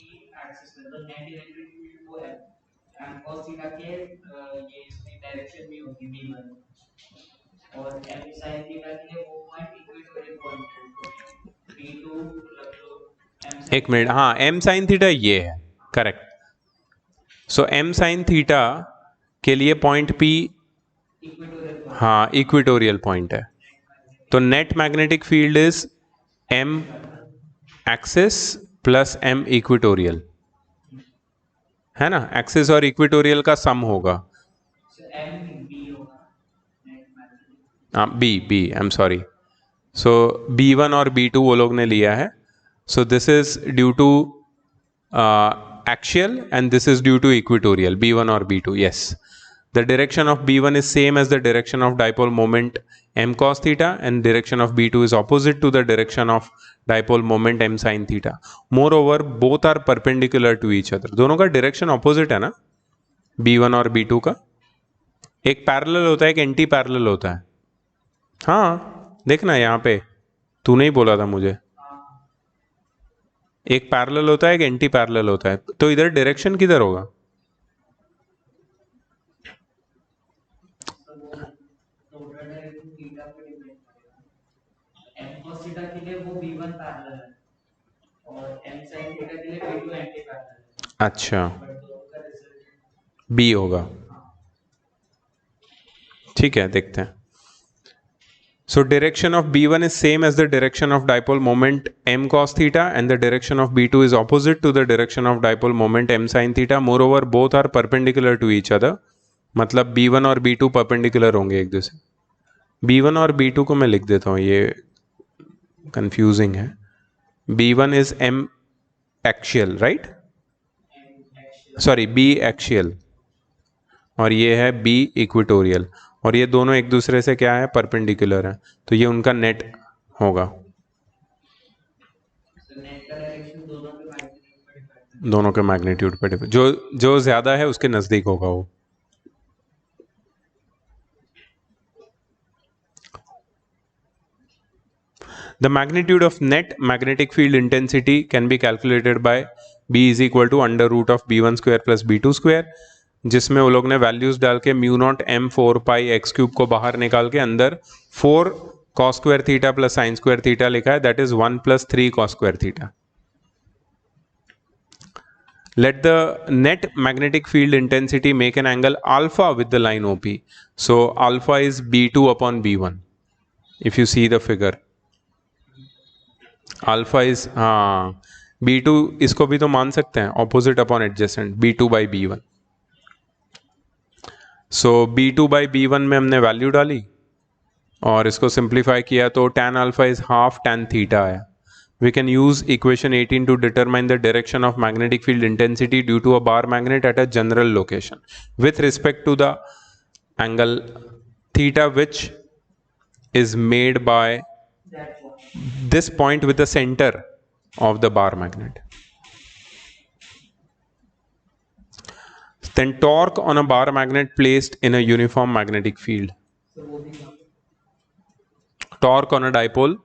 एक्सिस पे, तो नेट इलेक्ट्रिक फील्ड वो है M cos theta के ये इसमें डायरेक्शन भी होगी V1, और M sin theta के लिए वो पॉइंट इक्वेटोरियल पॉइंट है, P2 मतलब जो M एक मिनट, हाँ M sin थीटा ये है, correct. So M sin theta के लिए पॉइंट P इक्वेटोरियल, हाँ इक्वेटोरियल पॉइंट है. तो net magnetic field is M axis plus M equatorial, है ना. एक्सिस और इक्वेटोरियल का सम होगा, एम बी होगा net magnetic. B I am sorry. So B1 और B2 वो लोग ने लिया है. So this is due to axial and this is due to equatorial, B1 or B2. Yes, the direction of B1 is same as the direction of dipole moment m cos theta, and direction of B2 is opposite to the direction of dipole moment m sin theta. Moreover, both are perpendicular to each other. दोनों का direction opposite है ना, B1 और B2 का. एक parallel होता है, एक एंटी पैरेलल होता है. हाँ देखना यहाँ पे, तू नहीं बोला था मुझे. एक पैरेलल होता है, एक एंटी पैरेलल होता है. तो इधर डायरेक्शन किधर होगा? एम cos थीटा के लिए वो B1 पैरेलल है और m sin थीटा के लिए B2 एंटी पैरेलल है. अच्छा, बट दोनों का रिजल्ट बी होगा. ठीक है, देखते हैं. So direction of B1 is same as the direction of dipole moment m cos theta, and the direction of B2 is opposite to the direction of dipole moment m sin theta. Moreover, both are perpendicular to each other. मतलब B1 और B2 perpendicular होंगे एक दूसरे. B1 और B2 को मैं लिख देता हूँ, ये confusing है. B1 is m axial, right? Sorry, B axial. और ये है B equatorial. और ये दोनों एक दूसरे से क्या है, परपेंडिकुलर है. तो ये उनका नेट होगा. नेट का डायरेक्शन दोनों के मैग्नीट्यूड पे डिपेंड, जो ज्यादा है उसके नजदीक होगा वो. The magnitude of net magnetic field intensity can be calculated by B is equal to under root of B1 square plus B2 square, जिसमें वो लोग ने वैल्यूज डाल के म्यू नॉट एम 4 पाई एक्स क्यूब को बाहर निकाल के अंदर 4 cos square theta plus sin square theta लिखा है. That is 1 plus 3 cos square theta. Let the net magnetic field intensity make an angle alpha with the line OP. So alpha is B2 upon B1. If you see the figure, alpha is B2, इसको भी तो मान सकते हैं opposite upon adjacent, B2 by B1. So B2 by B1 में हमने value डाली और इसको सिंप्लीफाई किया तो tan alpha is half tan theta आया. We can use equation 18 to determine the direction of magnetic field intensity due to a bar magnet at a general location with respect to the angle theta, which is made by that one. this point with the center of the bar magnet. Then torque on a bar magnet placed in a uniform magnetic field. So वो भी Torque on a dipole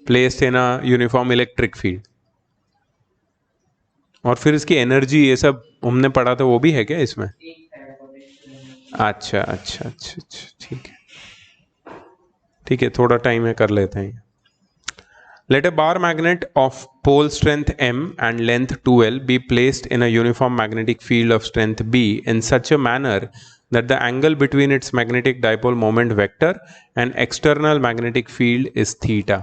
placed in a uniform electric field. और फिर इसकी energy ये सब हमने पढ़ा था, वो भी है क्या इसमें? एक है पोटेंशियल. अच्छा अच्छा अच्छा अच्छा, ठीक है ठीक है, थोड़ा टाइम है, कर लेते हैं. Let a bar magnet of pole strength M and length 2L be placed in a uniform magnetic field of strength B in such a manner that the angle between its magnetic dipole moment vector and external magnetic field is theta,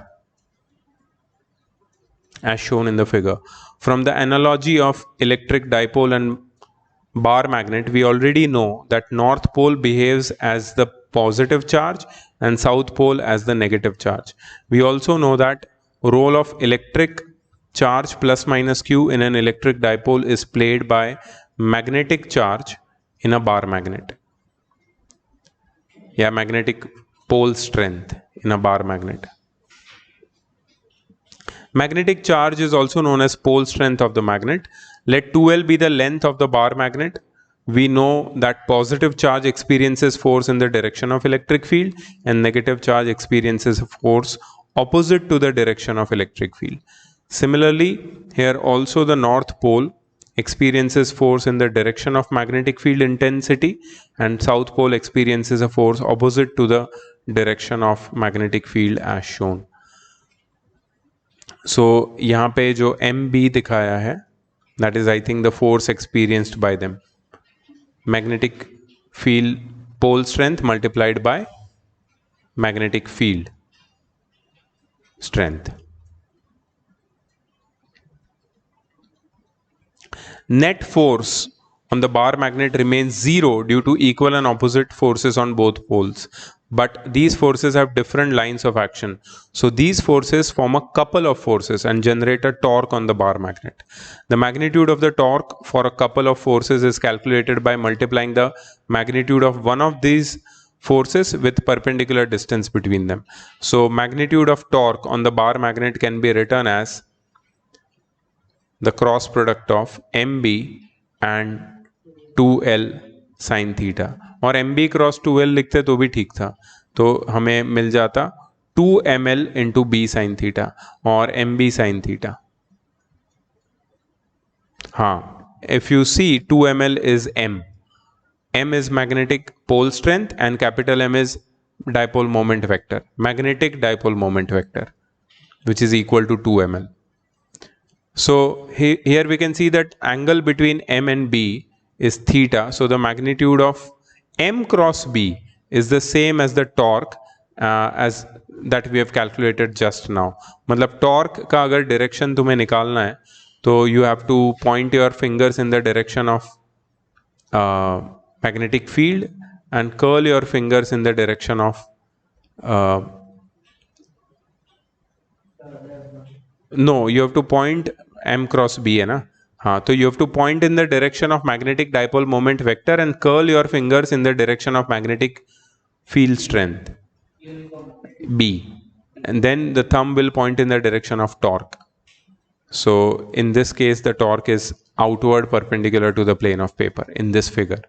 as shown in the figure. From the analogy of electric dipole and bar magnet, we already know that north pole behaves as the positive charge and south pole as the negative charge. We also know that role of electric charge plus minus q in an electric dipole is played by magnetic charge in a bar magnet. Yeah, magnetic pole strength in a bar magnet. Magnetic charge is also known as pole strength of the magnet. Let 2L be the length of the bar magnet. We know that positive charge experiences force in the direction of electric field and negative charge experiences force opposite to the direction of electric field. Similarly, here also the north pole experiences force in the direction of magnetic field intensity and south pole experiences a force opposite to the direction of magnetic field as shown. So यहाँ पे जो MB दिखाया है, that is I think the force experienced by them. Magnetic field pole strength multiplied by magnetic field strength. Net force on the bar magnet remains zero due to equal and opposite forces on both poles, but these forces have different lines of action. So these forces form a couple of forces and generate a torque on the bar magnet. The magnitude of the torque for a couple of forces is calculated by multiplying the magnitude of one of these forces with perpendicular distance between them. So magnitude of torque on the bar magnet can be written as the cross product of mb and 2l sin theta, और mb cross 2l लिखते तो भी ठीक था, तो हमें मिल जाता 2ml into B sine theta और mb साइन थीटा. हाँ, if you see 2ml is m is magnetic pole strength and capital M is dipole moment vector, magnetic dipole moment vector, which is equal to 2ml. So here we can see that angle between m and b is theta. So the magnitude of m cross b is the same as the torque as that we have calculated just now. मतलब torque का अगर direction तुम्हें निकालना है तो you have to point your fingers in the direction of magnetic field and curl your fingers in the direction of no, you have to point m cross b है ना. हाँ, तो you have to point in the direction of magnetic dipole moment vector and curl your fingers in the direction of magnetic field strength b, and then the thumb will point in the direction of torque. So in this case the torque is outward perpendicular to the plane of paper in this figure.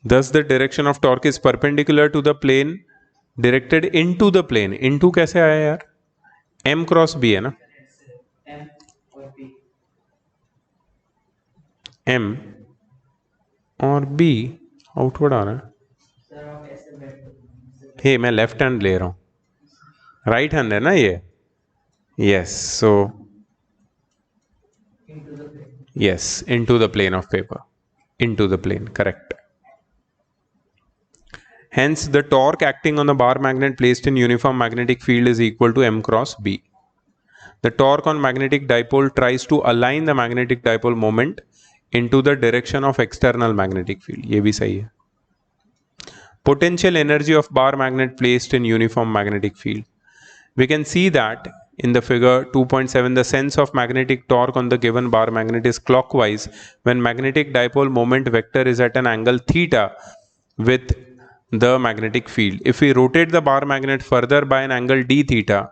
Thus the direction of torque is perpendicular to the plane directed into the plane. Into कैसे आया यार? m cross b है ना? m और b outward आ रहा है. हे मैं left hand ले रहा हूँ, राइट हैंड है ना ये. Yes, so yes, into the plane of paper, into the plane, correct. Hence the torque acting on the bar magnet placed in uniform magnetic field is equal to m cross b. The torque on magnetic dipole tries to align the magnetic dipole moment into the direction of external magnetic field. ये भी सही है. Potential energy of bar magnet placed in uniform magnetic field. We can see that in the figure 2.7, the sense of magnetic torque on the given bar magnet is clockwise when magnetic dipole moment vector is at an angle theta with the magnetic field. If we rotate the bar magnet further by an angle d theta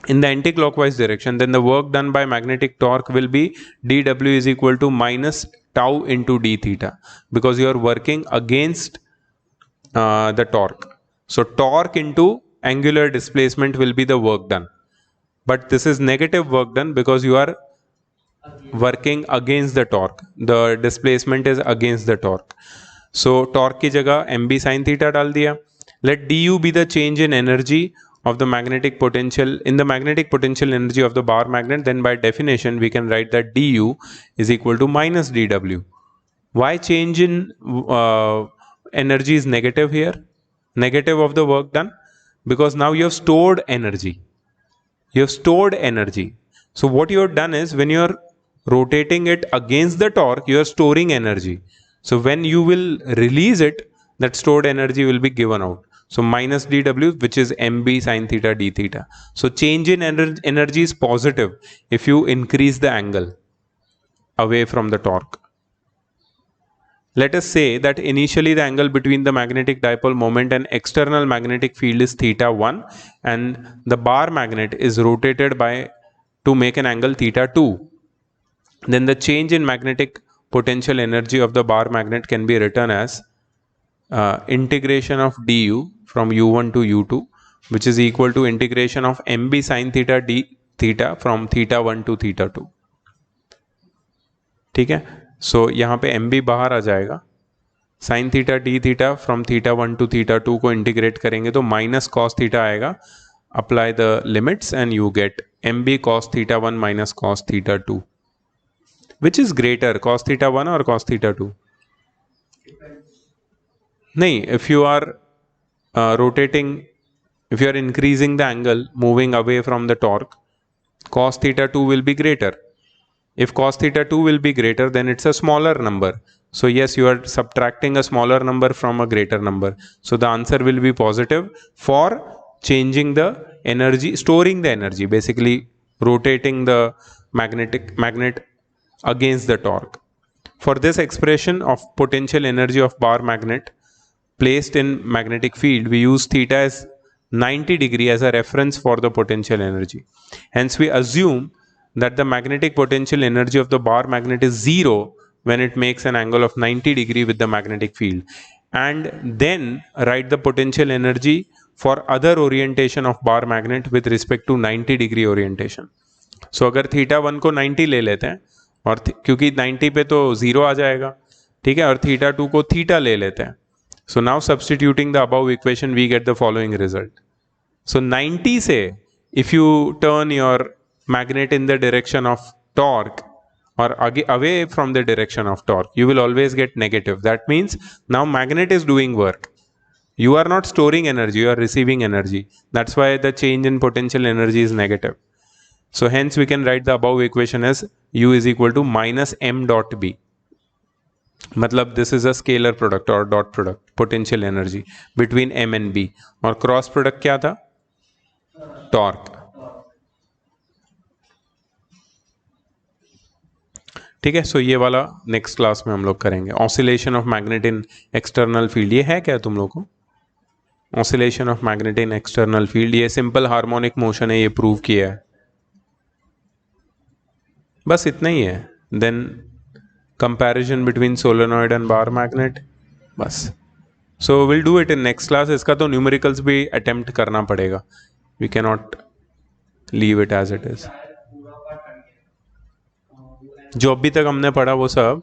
in the anti-clockwise direction, then the work done by magnetic torque will be dw is equal to minus tau into d theta, because you are working against the torque. So torque into angular displacement will be the work done, but this is negative work done because you are working against the torque. The displacement is against the torque. So torque की जगह mb sin theta डाल दिया. Let du be the change in energy of the magnetic potential in the magnetic potential energy of the bar magnet. Then by definition we can write that du is equal to minus dw. Why change in energy is negative here? Negative of the work done, because now you have stored energy. You have stored energy. So what you have done is when you are rotating it against the torque, you are storing energy. So when you will release it, that stored energy will be given out. So minus dw, which is mb sin theta d theta. So change in energy is positive if you increase the angle away from the torque. Let us say that initially the angle between the magnetic dipole moment and external magnetic field is theta 1 and the bar magnet is rotated to make an angle theta 2. Then the change in magnetic potential energy of the bar magnet can be written as integration of du from u1 to u2, which is equal to integration of mb sin theta d theta from theta 1 to theta 2. ठीक है. सो यहाँ पे mb बाहर आ जाएगा. Sine theta D theta from theta 1 to theta 2 को integrate करेंगे तो माइनस कॉस थीटा आएगा. Apply the limits and you get mb cos theta 1 minus cos theta 2. Which is greater, cos theta 1 or cos theta 2? नहीं, if you are rotating if you are increasing the angle moving away from the torque, cos theta 2 will be greater. If cos theta 2 will be greater, then it's a smaller number. So yes, you are subtracting a smaller number from a greater number. So the answer will be positive for changing the energy, storing the energy, basically rotating the magnet against the torque. For this expression of potential energy of bar magnet placed in magnetic field, we use theta as 90 degree as a reference for the potential energy. Hence we assume that the magnetic potential energy of the bar magnet is 0 when it makes an angle of 90 degree with the magnetic field, and then write the potential energy for other orientation of bar magnet with respect to 90 degree orientation. So अगर theta 1 को 90 ले लेते हैं, और क्योंकि 90 पे तो 0 आ जाएगा, ठीक है, और थीटा 2 को थीटा ले लेते हैं. So now substituting the above equation, we get the following result. So 90 से if you turn your magnet in the direction of torque or away from the direction of torque, you will always get negative. That means now magnet is doing work. You are not storing energy, you are receiving energy. That's why the change in potential energy is negative. So hence we can write the above equation as U is equal to minus m dot b. मतलब this is a scalar product और dot product potential energy between m and b, और cross product क्या था, torque. ठीक है. सो ये वाला next class में हम लोग करेंगे. Oscillation of magnet in external field, ये है क्या तुम लोग को? Oscillation of magnet in external field, ये सिंपल हार्मोनिक मोशन है, ये प्रूव किया है. बस इतना ही है. Then comparison between solenoid and bar magnet, बस. So will do it in next class. इसका तो न्यूमेरिकल्स भी अटेम्प्ट करना पड़ेगा. We can not leave it as it is. जो अभी तक हमने पढ़ा वो सब.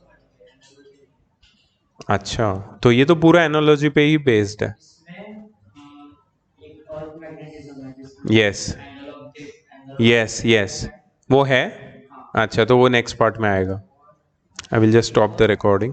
अच्छा, तो ये तो पूरा एनालॉजी पे ही बेस्ड है. यस यस यस, वो है. अच्छा, तो वो नेक्स्ट पार्ट में आएगा. I will just stop the recording.